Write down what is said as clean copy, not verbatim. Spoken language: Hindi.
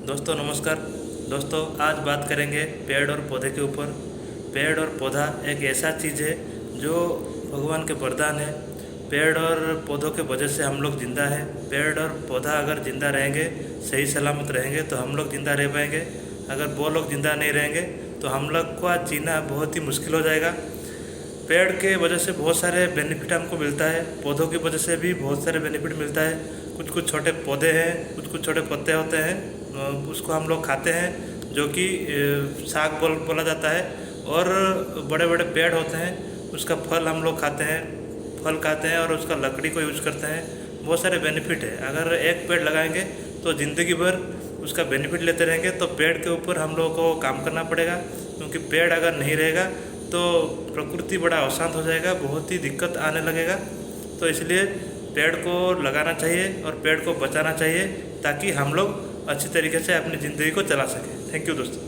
दोस्तों नमस्कार। दोस्तों आज बात करेंगे पेड़ और पौधे के ऊपर। पेड़ और पौधा एक ऐसा चीज़ है जो भगवान के वरदान है। पेड़ और पौधों के वजह से हम लोग ज़िंदा हैं। पेड़ और पौधा अगर ज़िंदा रहेंगे, सही सलामत रहेंगे तो हम लोग ज़िंदा रह पाएंगे। अगर वो लोग ज़िंदा नहीं रहेंगे तो हम लोग का जीना बहुत ही मुश्किल हो जाएगा। पेड़ के वजह से बहुत सारे बेनिफिट हमको मिलता है, पौधों की वजह से भी बहुत सारे बेनिफिट मिलता है। कुछ कुछ छोटे पौधे हैं, कुछ कुछ छोटे पत्ते होते हैं, उसको हम लोग खाते हैं, जो कि साग बोला जाता है। और बड़े बड़े पेड़ होते हैं, उसका फल हम लोग खाते हैं, फल खाते हैं और उसका लकड़ी को यूज करते हैं। बहुत सारे बेनिफिट है। अगर एक पेड़ लगाएंगे तो ज़िंदगी भर उसका बेनिफिट लेते रहेंगे। तो पेड़ के ऊपर हम लोगों को काम करना पड़ेगा, क्योंकि पेड़ अगर नहीं रहेगा तो प्रकृति बड़ा अशांत हो जाएगा, बहुत ही दिक्कत आने लगेगा। तो इसलिए पेड़ को लगाना चाहिए और पेड़ को बचाना चाहिए, ताकि हम लोग अच्छी तरीके से अपनी ज़िंदगी को चला सकें। थैंक यू दोस्तों।